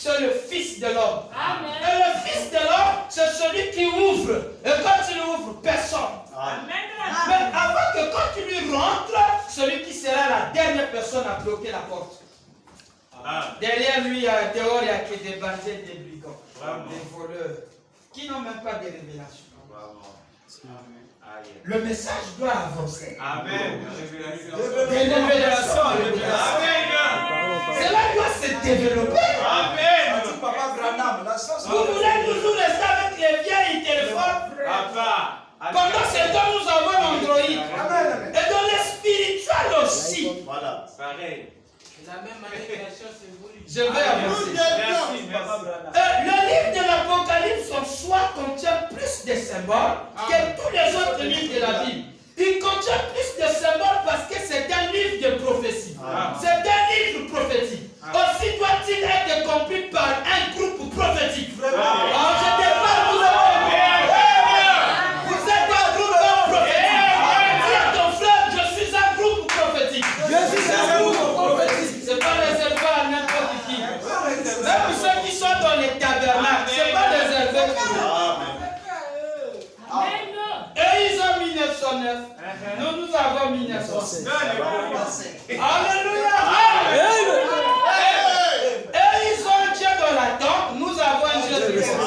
c'est le Fils de l'homme. Et le Fils de l'homme, c'est celui qui ouvre. Et quand il ouvre, personne. Mais avant que quand tu lui rentres, celui qui sera la dernière personne à bloquer la porte. Derrière lui, dehors, il n'y a que des bandits, des brigands, des voleurs, qui n'ont même pas de révélation. Le message doit avancer. Amen. Des révélations. Cela doit se développer. Amen. Vous voulez toujours rester avec les vieilles téléphones? Pendant ce temps, nous avons l'Android. Et dans le spirituel aussi. Voilà. Pareil. La même manifestation symbolique. Je vais avancer. Merci. Le livre de l'Apocalypse en soi contient plus de symboles que tous les autres livres de la Bible. Il contient plus de symboles parce que c'est un livre de prophétie. C'est un livre prophétique. Aussi doit-il être compris par un groupe prophétique. Alors je te parle, vous êtes un groupe prophétique. Dis à ton frère, je suis un groupe prophétique. Je suis un groupe prophétique. Ce n'est pas réservé à n'importe qui. Même ceux qui sont dans les tabernacles, ce n'est pas réservé pour eux. Et ils ont 1909. Nous avons 1906. Alléluia. Et ils ont un Dieu dans la tombe. Nous avons un Dieu de ressuscité.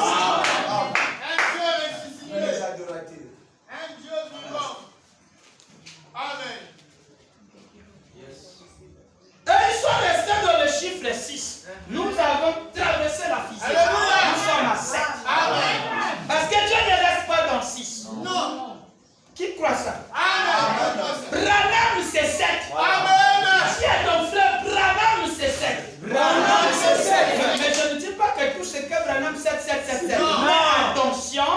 Et ils sont restés dans le chiffre 6. Nous avons traversé la fissure. Nous sommes à 7. Parce que Dieu ne reste pas dans 6. Non. Qui croit ça? Branham c'est 7. Dis à ton frère, Branham c'est 7. Branham c'est 7. Mais je ne dis pas que tout ce que Branham 7. Mais attention,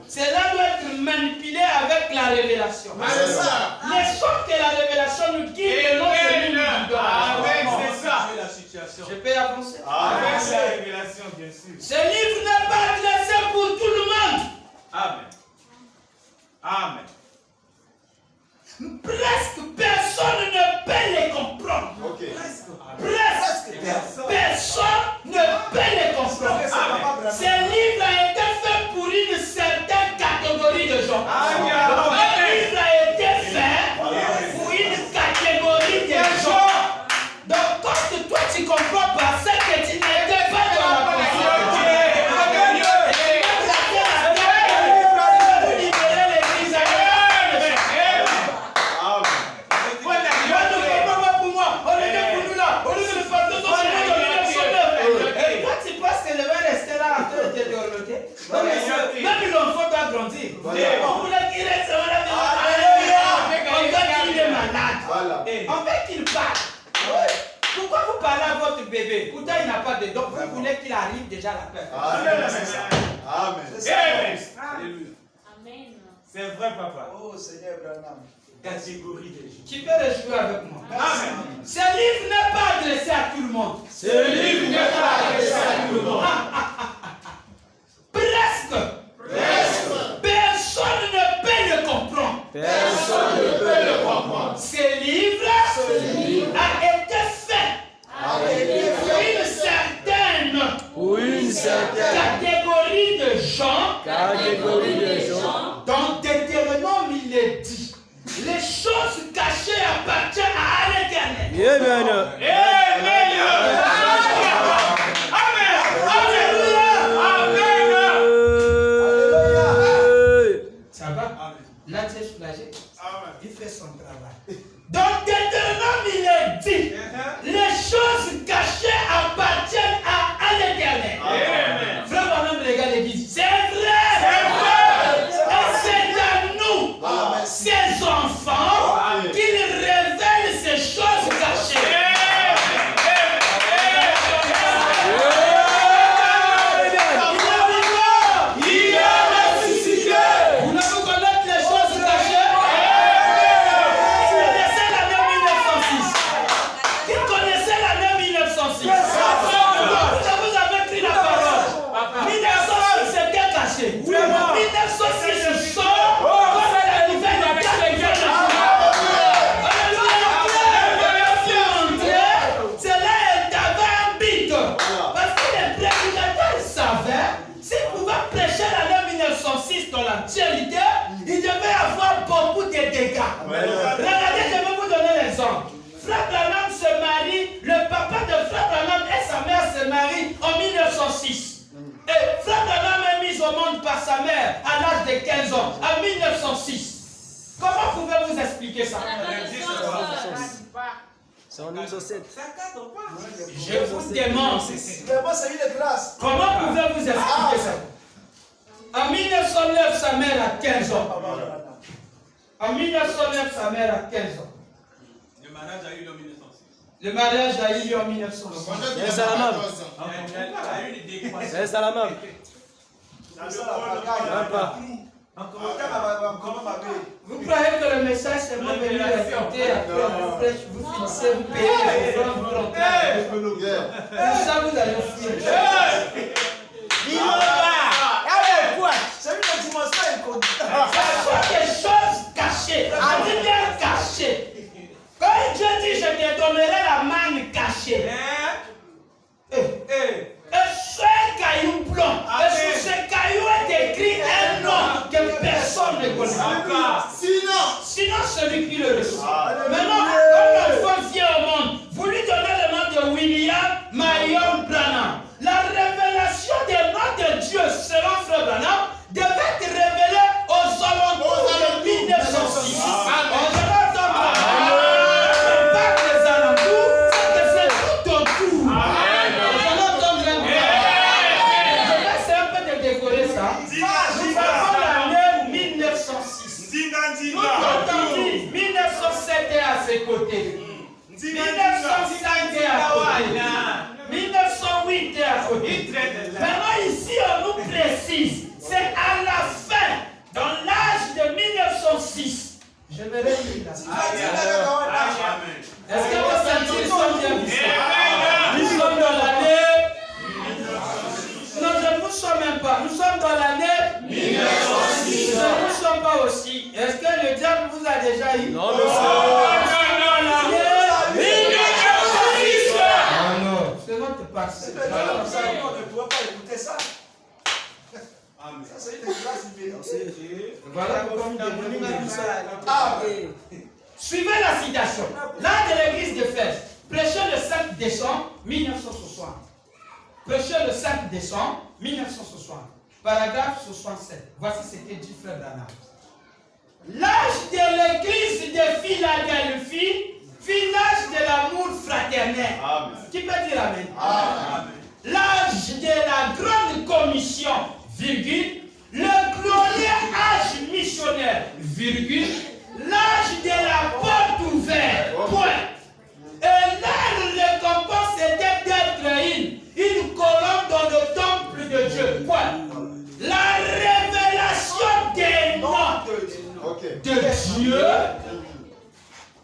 cela doit être manipulé avec la révélation. Laissons que la révélation nous guide le nom de lui. C'est ça. La situation. Je peux avancer? Avec la révélation, bien sûr. Ce livre n'est pas adressé pour tout le monde. Amen. Amen. Presque personne ne peut les comprendre. Presque personne ne peut les comprendre. Ce livre a été fait pour une certaine catégorie de gens. Ce livre a été fait pour une catégorie de gens. Donc quand toi tu comprends pas, c'est que tu n'étais pas dans la conscience. Même l'enfant doit grandir. On voulait qu'il reste à la maison. On veut qu'il est malade. On veut qu'il parle. Pourquoi vous parlez à votre bébé? Pourtant il n'a pas de dents. Vous voulez qu'il arrive déjà à la paix. Amen. Amen. C'est vrai, papa. Oh Seigneur Branham. Catégorie de gens. Tu peux rejouer avec moi. Amen. Ce livre n'est pas adressé à tout le monde. Ce livre n'est pas adressé à tout le monde. Presque. Personne ne peut le comprendre. Personne ne peut le comprendre. Ce livre a été fait pour une certaine catégorie de gens. Dans Deutéronome, il est dit: les choses cachées appartiennent à l'éternel. ça. Regardez, je vais vous donner l'exemple. Frère Branham se marie, le papa de Frère Branham et sa mère se marient en 1906. Et Frère Branham est mis au monde par sa mère à l'âge de 15 ans, en 1906. Comment pouvez-vous expliquer ça? C'est en 1907. Je vous demande. C'est une grâce. Comment pouvez-vous expliquer ça? En 1909, sa mère a 15 ans. En 1909, sa mère a 15 ans. Le mariage a eu lieu en 1906. Le mariage a eu lieu en 1906. C'est à la même. C'est à la même. Vous croyez que le message c'est moi venu répéter après vous finissez, vous payez, vous rentrez. Tout ça vous allez fuir. C'est une dimension inconnue. Ce sont des choses cachées, à lumière cachée. Quand Dieu dit je te donnerai la manne cachée. Un caillou blanc. Et sur ce caillou est écrit un nom que personne ne connaît. Sinon celui qui le reçoit. Maintenant, quand l'enfant vient au monde, vous lui donnez le nom de William Marion Branham. La révélation des noms de Dieu selon Frère Branham devait être révélée aux alentours de 1906. Côté. 1905 est à côté. 1908 est à côté. Maintenant ici on nous précise, c'est à la fin, dans l'âge de 1906. Je vais réfléchir là. Est-ce que vous sentez qu'ils sont bien ici? Nous sommes dans l'année. Non, je ne vous sens même pas. Nous sommes dans l'année 1906. Nous ne sommes pas aussi. Est-ce que le diable vous a déjà eu? Non, monsieur. On ne pourra pas écouter ça. Ça, c'est une grâce divine. Voilà pourquoi nous devons dire ça. Suivez la citation. L'un de l'église d'Éphèse, prêché le 5 décembre 1960. Prêché le 5 décembre 1960. Paragraphe 67. Voici ce que dit Frère Branham. L'âge de l'église de Philadelphie fut l'âge de l'amour fraternel. Amen. Qui peut dire Amen? Amen. L'âge de la grande commission, virgule, le glorieux âge missionnaire, virgule, l'âge de la porte ouverte, point. Et leur récompense était d'être une colonne dans le temple de Dieu, point. La révélation des noms de Dieu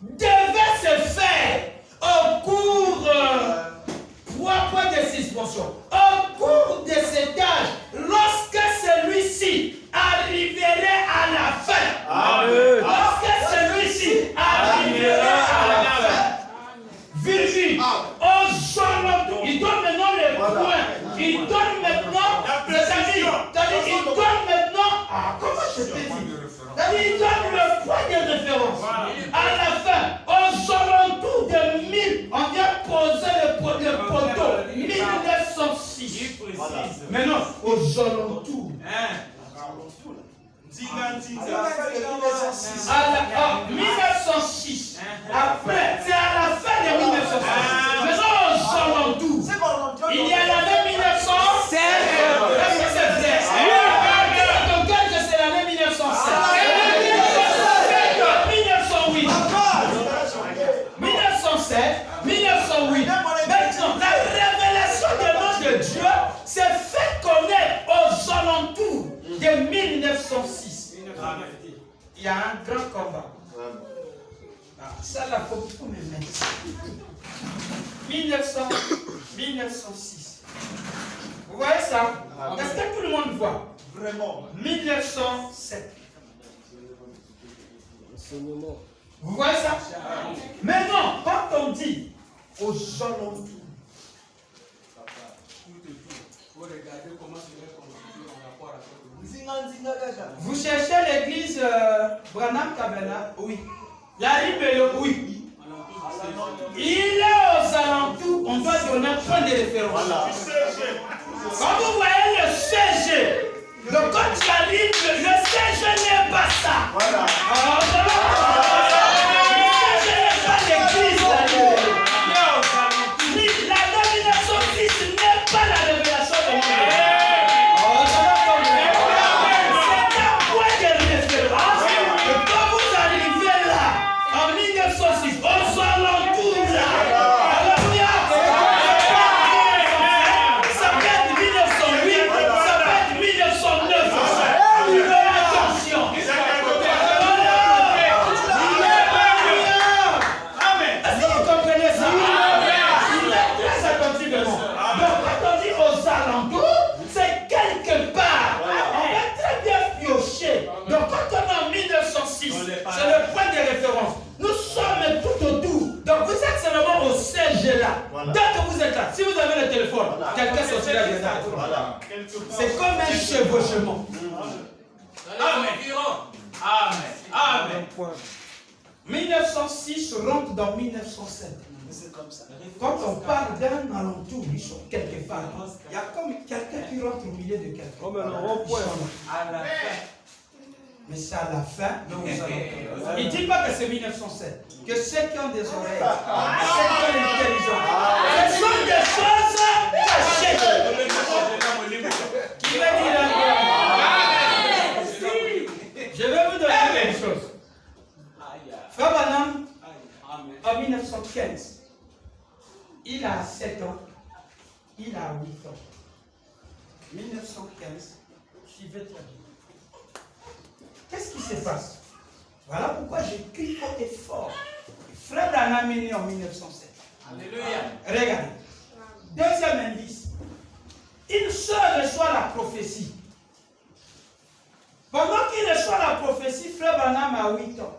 devait se faire au cours, point de suspension, au cours de cet âge, lorsque celui-ci arriverait à la fin. Amen. Lorsque celui-ci arriverait à la fin. Virgule, aux alentours, il donne maintenant le point. Il donne maintenant, c'est-à-dire, il donne maintenant, comment je peux dire? Il donne le point de référence. À la fin, aux alentours de 1000, on vient poser le poteau. 1906. Maintenant, aux alentours. En 1906. Après, c'est à la fin de 1906. Maintenant, aux alentours. Il y a l'année 1907. Est-ce que c'est vrai? Donc, c'est l'année 1907. 1908. Maintenant, la révélation des noms de Dieu s'est fait connaître aux alentours de 1906. Il y a un grand combat. Ça, là, il faut beaucoup me mettre. 1906. Vous voyez ça? Est-ce que tout le monde voit? Vraiment. 1907. Vous voyez ça? Maintenant, quand on dit aux alentours, Il faut regarder comment se met constitué en rapport avec le Vous cherchez l'église Branham Kabela? Oui. La Ribello? Oui. Il est aux alentours, on doit donner un point de référence. Quand vous voyez le CG, donc quand tu arrives, le CG n'est pas ça. Voilà. Le CG n'est pas l'église. La domination Christ n'est pas la révélation de Dieu. C'est un point de référence. Et quand vous arrivez là, en 1906, aux alentours là, alléluia. Ça peut être 1908, ça peut être 1909. Attention. Est-ce que vous comprenez ça? Il est très attentivement. Donc quand on dit aux alentours, c'est quelque part. On va très bien piocher. Donc quand on est en 1906, c'est le point de référence. Nous sommes tout autour. Donc vous êtes seulement au CG là. Dès que vous êtes là, si vous avez le téléphone, quelqu'un sortira de là. C'est comme un chevauchement. Amen. Amen. Amen. 1906 rentre dans 1907. C'est comme ça. Quand on parle d'un alentour, ils sont quelque part. Il y a comme quelqu'un qui rentre au milieu de quelqu'un. Oh, mais non, au point. À la fin. Mais c'est à la fin. Il ne dit pas que c'est 1907. Que ceux qui ont des oreilles, ceux qui ont l'intelligence, ce sont des choses cachées. Qui veut dire je vais vous donner quelque chose. Frère Branham, en 1915, il a 7 ans, il a 8 ans. 1915, suivez très bien. Qu'est-ce qui se passe? Voilà pourquoi j'ai crié haut et fort. Frère Branham est né en 1907. Alléluia. Regardez. Deuxième indice. Une sœur reçoit la prophétie. Pendant qu'il reçoit la prophétie, Frère Branham a 8 ans.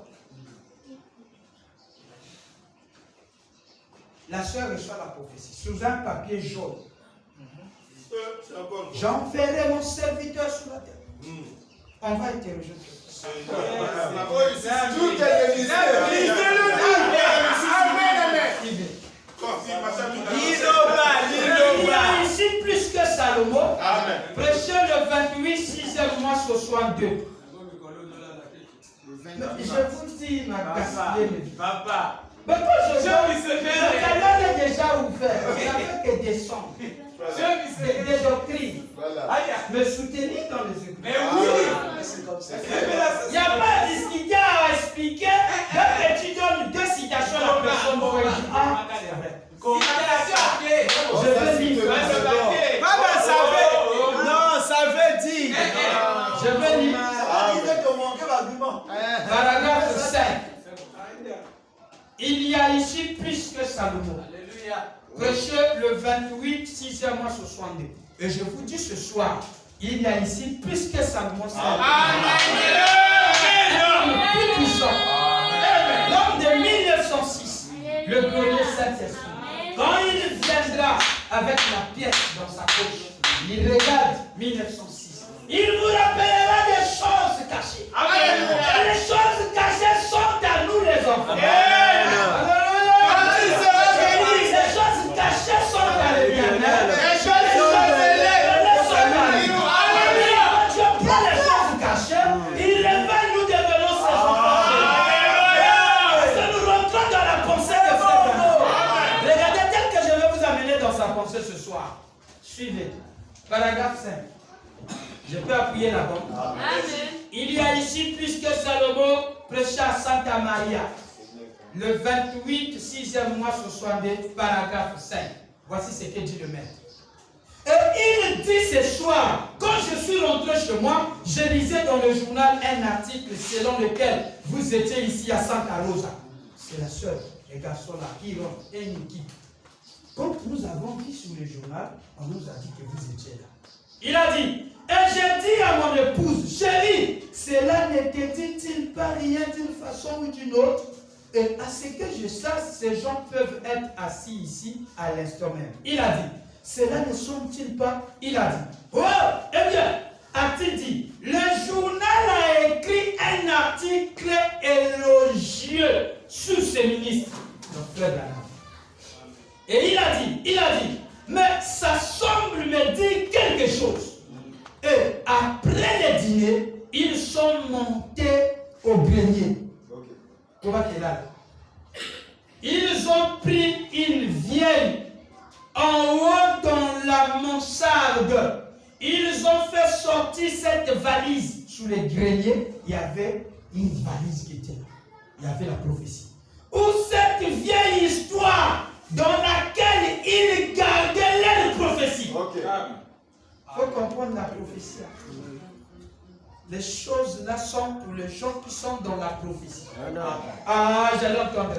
La sœur reçoit la prophétie sous un papier jaune. J'enverrai mon serviteur sur la terre. On va interroger. Tout est réalisé. Il y a ici plus que Salomon. Prêché le 28, 6e mois 62. Je vous dis, ma gaspillée. Papa. Mais quand je vois, le canal est déjà ouvert. Ça fait que descendre. Des doctrines. Me soutenir dans les écoles. Mais oui. C'est comme ça. Il n'y a pas à discuter, à expliquer. Quand tu donnes 2 citations à la personne, vous pouvez dire, ah, c'est vrai. Je veux lire. Papa, ça veut. Non, ça veut dire. Je veux lire. Il veut te manquer l'argument. Paragraphe 5. Il y a ici plus que Salomon. Alléluia. Prêché le 28, 6e mois 62. Et je vous dis ce soir, il y a ici plus que Salomon. L'homme plus puissant. L'homme de 1906. Le glorieux Saint-Esprit. Quand il viendra avec la pièce dans sa poche, il regarde 1906. Il vous rappellera des choses cachées. Amen. Et les choses cachées sont à nous les enfants. Les choses cachées sont à l'éternel. Les choses élèves sont à nous. Quand Dieu prend les choses cachées, il révèle, nous devenons ses enfants. Parce que nous rentrons dans la pensée de Frère. Regardez tel que je vais vous amener dans sa pensée ce soir. Suivez. Paragraphe 5. Je peux appuyer là-bas. Il y a ici plus que Salomon prêché à Santa Maria. Le 28, 6e mois 62, paragraphe 5. Voici ce que dit le maître. Et il dit ce soir, quand je suis rentré chez moi, je lisais dans le journal un article selon lequel vous étiez ici à Santa Rosa. C'est la sœur, les garçons là, Iron et Niki. Quand nous avons vu sur le journal, on nous a dit que vous étiez là. Il a dit, et j'ai dit à mon épouse, chérie, cela ne te dit-il pas rien d'une façon ou d'une autre? Et à ce que je sache, ces gens peuvent être assis ici à l'instant même. Il a dit, cela ne sont-ils pas? Il a dit, oh, eh bien, a-t-il dit, le journal a écrit un article élogieux sur ses ministres, donc frère Branham. Et il a dit, mais ça semble me dire quelque chose. Et après le dîner, ils sont montés au grenier. Ils ont pris une vieille en haut dans la mansarde. Ils ont fait sortir cette valise. Sous les greniers, il y avait une valise qui était là. Il y avait la prophétie. Ou cette vieille histoire dans laquelle ils gardaient leur prophétie. Il faut comprendre la prophétie. Les choses là sont pour les gens qui sont dans la prophétie. Ah, j'allais entendre.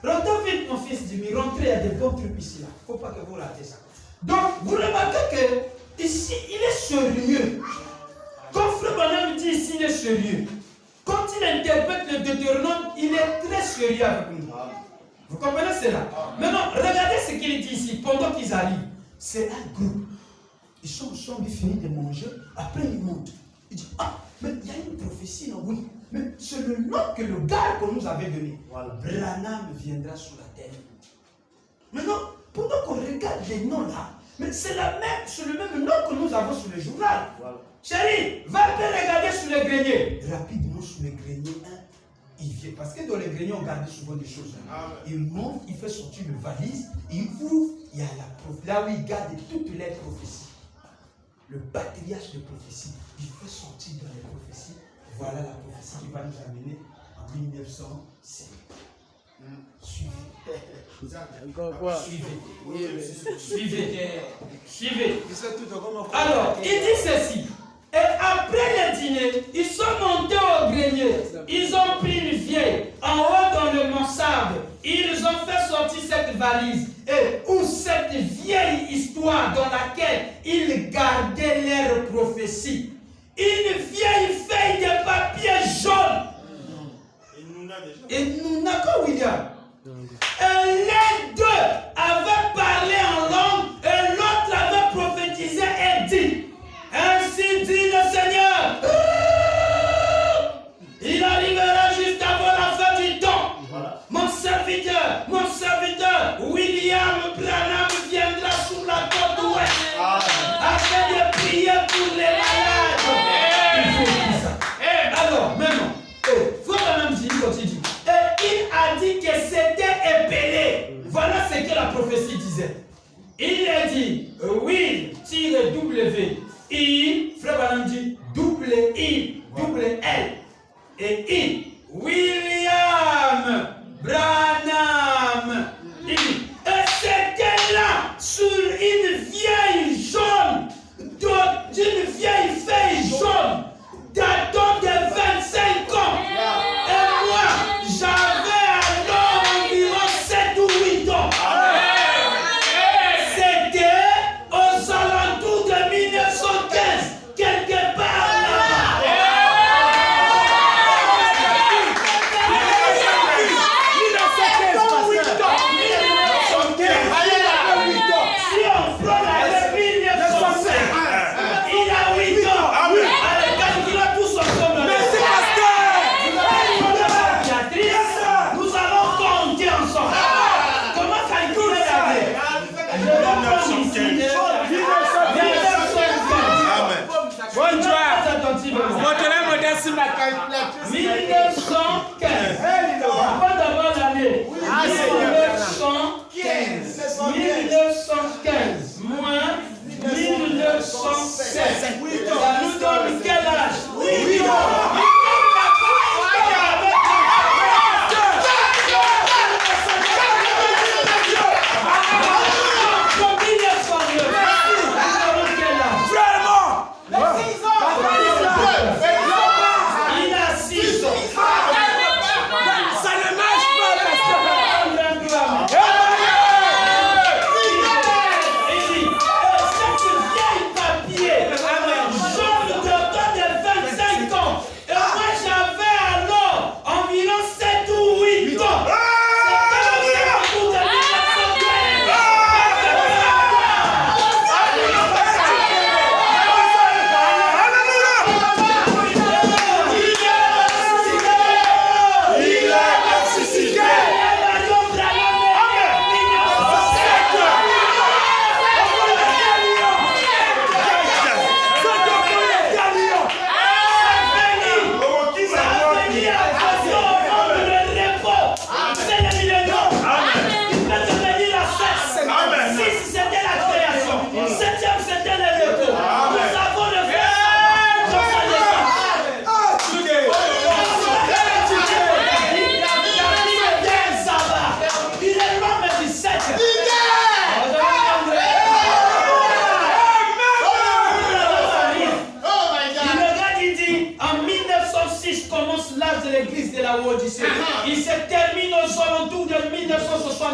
Rentrez vite, mon fils Jimmy. Rentrez, il y a des bons trucs ici. Il ne faut pas que vous ratez ça. Donc, vous remarquez que ici, il est sérieux. Quand Frère Branham dit ici, il est sérieux. Quand il interprète le Deutéronome, il est très sérieux avec nous. Vous comprenez cela? Maintenant, regardez ce qu'il dit ici, pendant qu'ils arrivent. C'est un groupe. Ils sont finis de manger, après ils montent. Ils disent, ah, mais il y a une prophétie, non? Oui, mais c'est le nom que le gars qu'on nous avait donné. Voilà. Branham viendra sur la terre. Maintenant, pendant qu'on regarde les noms là, mais c'est le même nom que nous avons sur le journal. Voilà. Chérie, va un peu regarder sur les greniers. Rapidement sur les greniers, il vient. Parce que dans les greniers, on garde souvent des choses. Il monte, il fait sortir une valise, il ouvre, il y a la prophétie. Là où il garde toutes les prophéties. Le patriarche de prophétie, il fait sortir dans les prophéties. Voilà la prophétie qui va nous amener en 1905. Suivez. Alors, il dit ceci. Et après le dîner, ils sont montés au grenier. Ils ont pris une vieille en haut dans le mansarde. Ils ont fait sortir cette valise. Et où cette vieille histoire dans laquelle ils gardaient leur prophétie. Une vieille feuille de papier jaune. Et nous n'avons William. Et les deux avaient parlé en langue et l'autre avait prophétisé et dit, ainsi dit le Seigneur, il arrivera juste avant la fin du temps. Voilà. Mon serviteur, William Branham viendra sur la côte ouest afin de prier pour les malades. Il faut dire ça. Alors, maintenant, Frère Branham dit, il continue. Et il a dit que c'était épelé. Voilà ce que la prophétie disait. Il a dit, Will-W. I, Frère Branham dit double I, double L. Et I, William Branham. Et c'était là, sur une vieille jaune, d'une vieille feuille jaune, datant de 25 ans. Et moi, j'avais alors environ 7 ou 8 ans. C'était aux alentours de 1915.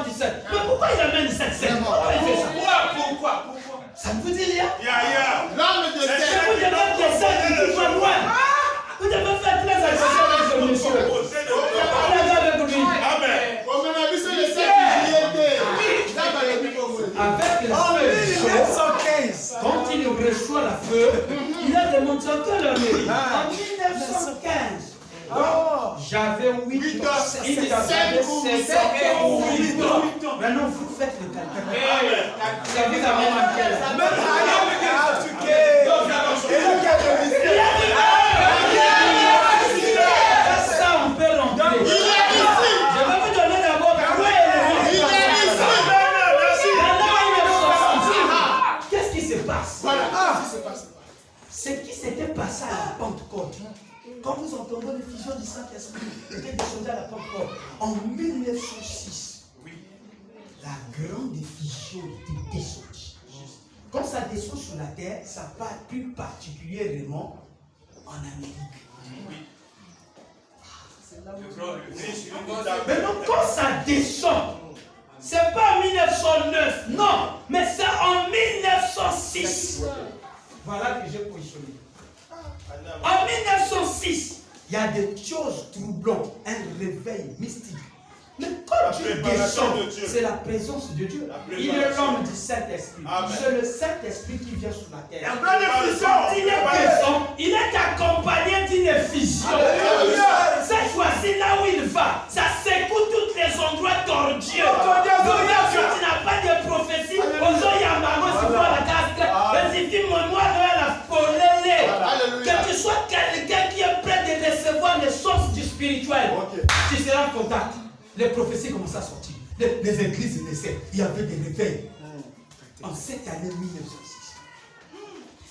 1977. Mais pourquoi il amène 77? Pourquoi il fait ça? Pourquoi? Ça ne vous dit rien? L'homme de Vous Seth. devez descendre du point loin. Vous devez faire très attention avec ce monsieur. Parlez avec lui. Amen. On m'a vu sur le 7 juillet. Ça va le dire pour vous. Avec la En feu, 1915. quand il reçoit la feu, il a démontré que l'Amérique. En 1915. J'avais 8 ans. Il avait 7 ou 8 ans. Maintenant, vous faites le calcul. Vous avez quand même un quel âge? Même à Ça, on peut rentrer. Je vais vous donner d'abord quoi est le Qu'est-ce qui se passe? Ce qui s'était passé à la Pentecôte. Quand vous entendez l'effusion du Saint-Esprit qui est descendu à la Pentecôte en 1906, la grande effusion était descendue. Quand ça descend sur la terre, ça part plus particulièrement en Amérique. Maintenant, quand ça descend, c'est pas en 1909, non, mais c'est en 1906. Voilà que j'ai positionné. En 1906, il y a des choses troublantes, un réveil mystique. Mais quand Dieu descend, c'est la présence de Dieu. Il est l'homme du Saint-Esprit. C'est le Saint-Esprit qui vient sur la terre. Quand il est présent, il est accompagné d'une effusion. Cette fois-ci, là où il va, ça secoue tous les endroits tordieux. Donc, tu n'as pas de prophétie. Que tu sois quelqu'un qui est prêt de recevoir les sources du spirituel, tu seras en contact. Les prophéties commencent à sortir. Les églises naissaient. Il y avait des réveils. En cette année 1906,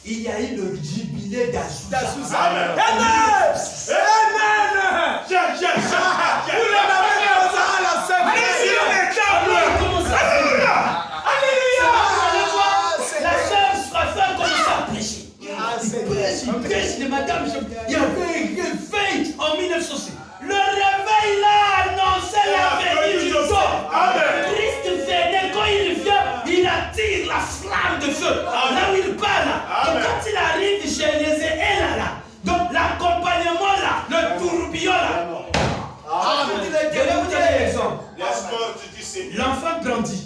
il y a eu le jubilé d'Azusa. Amen. Amen. Vous l'avez à la La sœur Raphaël commence à prêcher. Il prêche le matin. Il y avait un réveil en 1906. Le réveil là annonçait la venue du temps. Christ venait, quand il vient, il attire la flamme de feu. Là où il parle. Et quand il arrive chez les là. Donc l'accompagnement là, le tourbillon là. Je vais vous donner l'exemple. L'enfant grandit.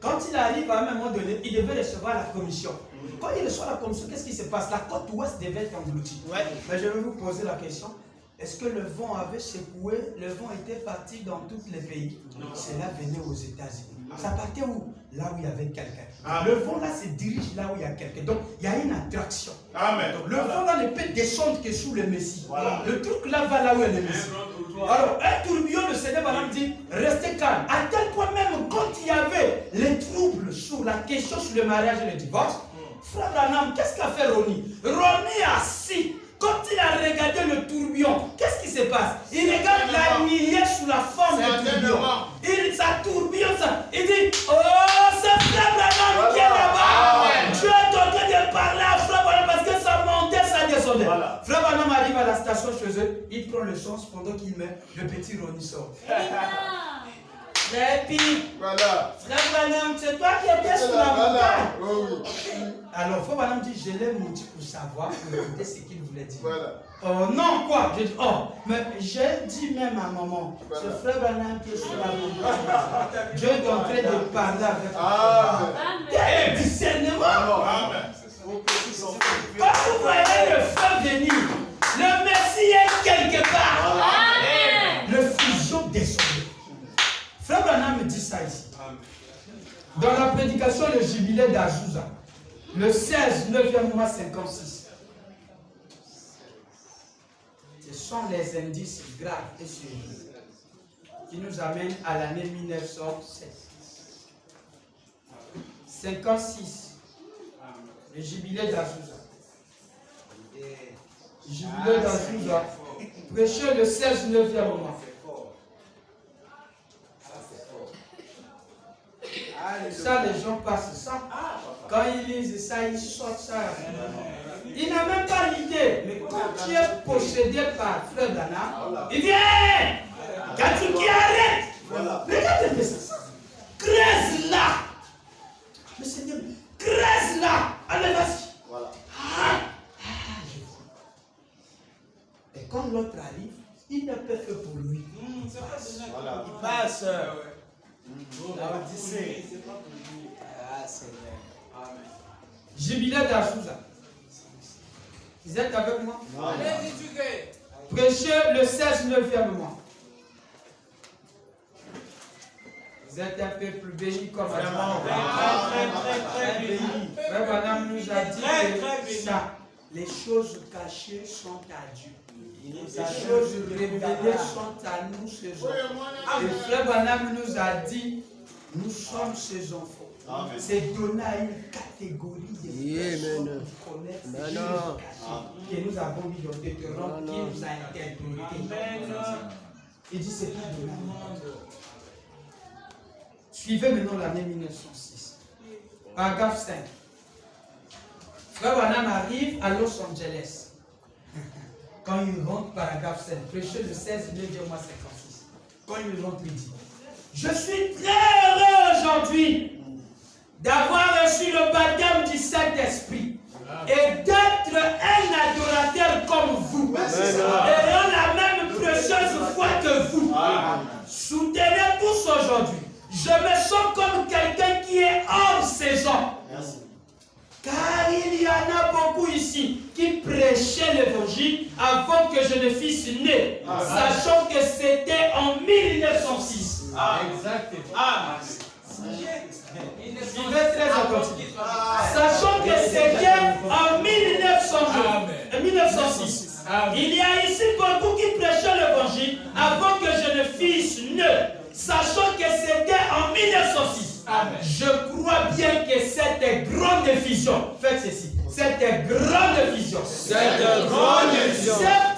Quand il arrive à un moment donné, il devait recevoir la commission. Quand il reçoit la commission, qu'est-ce qui se passe? La côte ouest devait être engloutie. Mais je vais vous poser la question. Est-ce que le vent avait secoué? Le vent était parti dans tous les pays. Cela venait aux États-Unis. Ça partait où? Là où il y avait quelqu'un. Le vent là se dirige là où il y a quelqu'un. Donc il y a une attraction. Donc, le vent là ne peut descendre que sous le Messie. Le truc là va là où est le Messie. Alors un tourbillon de Seigneur Balam dit restez calme. À tel point même quand il y avait les troubles sur la question sur le mariage et le divorce, Frère Branham, qu'est-ce qu'a fait Ronnie? Ronnie assis. Quand il a regardé le tourbillon, qu'est-ce qui se passe? Il regarde la lumière sous la forme du tourbillon. Ça tourbillonne ça. Il dit, oh, c'est Frère Branham qui est là-bas. Dieu est en train de parler à Frère Branham parce que ça montait, ça descendait. Frère Branham arrive à la station chez eux, il prend le sens pendant qu'il met le petit Ronnie sort. Et puis, Frère Branham, c'est toi qui étais sur la montagne. Alors, Frère Branham dit, je l'ai monté pour savoir, pour écouter ce qu'il voulait dire. Oh non, quoi? Je dis, oh, mais j'ai dit même à maman, c'est Frère Branham qui est sur la montagne. Dieu est en train de parler avec moi. Quel discernement! Quand vous voyez le feu venir, le Messie est quelque part. Le fusion descend. Frère Branham me dit ça ici. Dans la prédication, le jubilé d'Azusa, le 16, 9e mois 56. Ce sont les indices graves et sérieux qui nous amènent à l'année 1907. 56. Le jubilé d'Azusa. Jubilé d'Azusa. Prêché le 16, 9e mois. Ça, les gens passent ça. Quand ils lisent ça, ils sortent ça. Il n'a même pas l'idée. Mais quand tu es possédé par Frère Branham, il dit, quand tu qui arrête. Regarde un peu ça. sœur. La Odyssée. Ah, Seigneur. Amen. Jubilé d'Azusa. Vous êtes avec moi? Allez-y, tu gagnes. Prêchez le 16 9e mois. Vous êtes un peuple béni comme Vraiment. Très béni. Frère Branham nous a dit que ça, Les choses cachées sont à Dieu. Les les choses révélées sont à nous, ses enfants. Et Frère Branham nous a dit, nous sommes ses enfants. C'est donné à une catégorie de personnes qui connaissent ces choses cachées que nous avons mis dans Deutéronome, qui nous a interprété. Il dit, c'est pas donné à nous. Suivez maintenant l'année 1906. Paragraphe 5. Frère Branham arrive à Los Angeles. Quand il rentre, paragraphe 5, prêcher le 16 9e mois 56. Quand il rentre, il dit, je suis très heureux aujourd'hui d'avoir reçu le baptême du Saint-Esprit et d'être un adorateur comme vous, ayant la même précieuse foi que vous. Soutenez tous aujourd'hui. Je me sens comme quelqu'un qui est hors saison. Car il y en a beaucoup ici qui prêchaient l'évangile avant que je ne fusse né, sachant que c'était en 1906. Exactement. Sachant que c'était en 1906. Il y a ici beaucoup qui prêchaient l'évangile avant que je ne fusse né, sachant que c'était en 1906. Je crois bien que cette grande vision, faites ceci, cette grande vision, s'est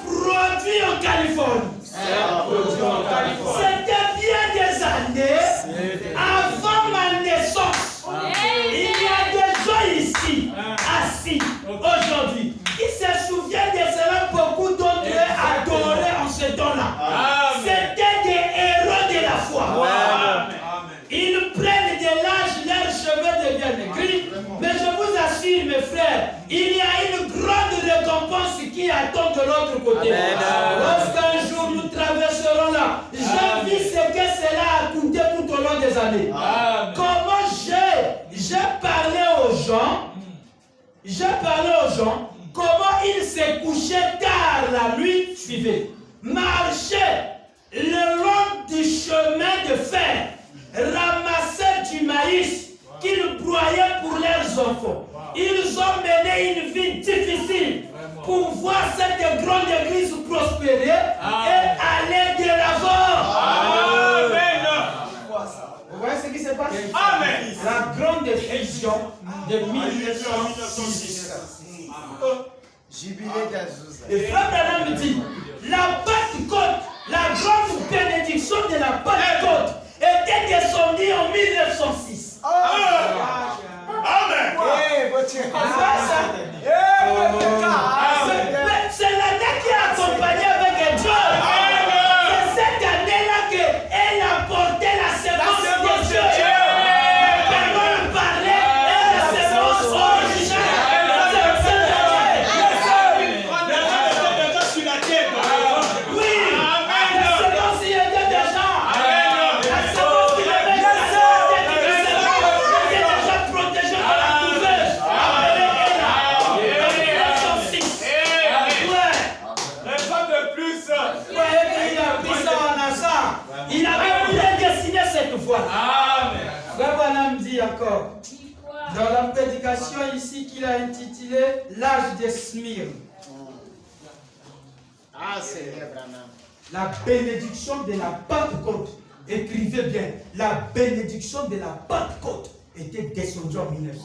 produit en Californie. C'était bien des années avant ma naissance. Il y a des gens ici, assis, aujourd'hui, qui se souviennent de cela. Beaucoup d'entre eux adoraient en ce temps-là. C'était des héros de la foi. Ils prennent de l'âge, leurs cheveux deviennent gris. Mais je vous assure, mes frères, il y a une grande récompense qui attend de l'autre côté. Lorsqu'un jour nous traverserons là, j'ai vu ce que cela a coûté tout au long des années. Comment j'ai parlé aux gens, comment ils se couchaient tard la nuit, suivez, marchaient le long du chemin de fer, ramassaient du maïs qu'ils broyaient pour leurs enfants. Ils ont mené une vie difficile pour voir cette grande église prospérer et aller de l'avant. Vous voyez ce qui se passe? La grande fusion de 1906. Jubilé d'Azusa. Et Frère Branham dit, la Pentecôte, la grande bénédiction de la Pentecôte était descendue en 1906. C'est l'année qui a accompagné avec Dieu. C'est cette année-là qu'elle a porté la sémence de Dieu. La parole parlait et la sémence originale. Oui, la sémence y était déjà. La sémence qui avait était déjà protégée par la couveuse. Il avait prédestiné cette fois. Frère Branham dit encore, dans la prédication ici qu'il a intitulé l'âge de Smyrne. Seigneur Branham. La bénédiction de la Pentecôte. Écrivez bien, la bénédiction de la Pentecôte était descendue en 1906.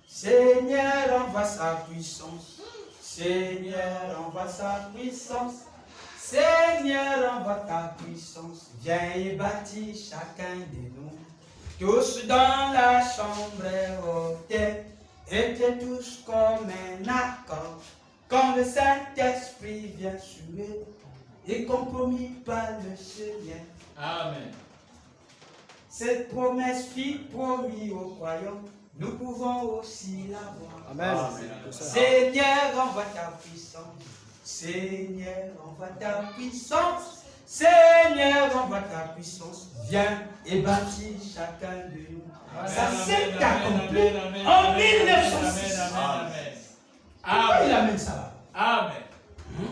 Seigneur, envoie sa puissance. Seigneur, envoie sa puissance. Seigneur, envoie ta puissance. Viens et bâtis chacun de nous. Tous dans la chambre haute. Étaient tous comme un accord. Quand le Saint-Esprit vient suer. Et compromis par le Seigneur. Amen. Cette promesse fut promise aux croyants. Nous pouvons aussi l'avoir. Amen. Seigneur, envoie ta puissance. Seigneur, envoie ta puissance. Seigneur, envoie ta puissance, viens et bâtis chacun de nous. Ça s'est accompli en 1906. Pourquoi il amène ça là? Amen.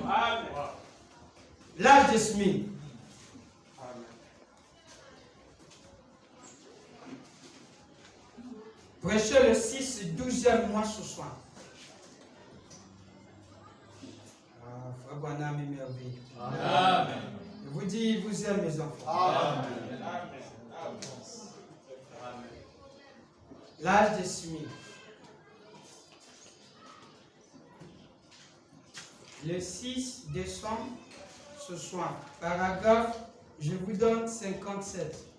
Amen. L'âge de Smith. Prêchez le 6, 12e mois ce soir. Frère Branham est merveilleux. Amen. Je vous dis, il vous aime, mes enfants. Amen. L'âge de Smith. Le 6 décembre, ce soir. Paragraphe, je vous donne 57.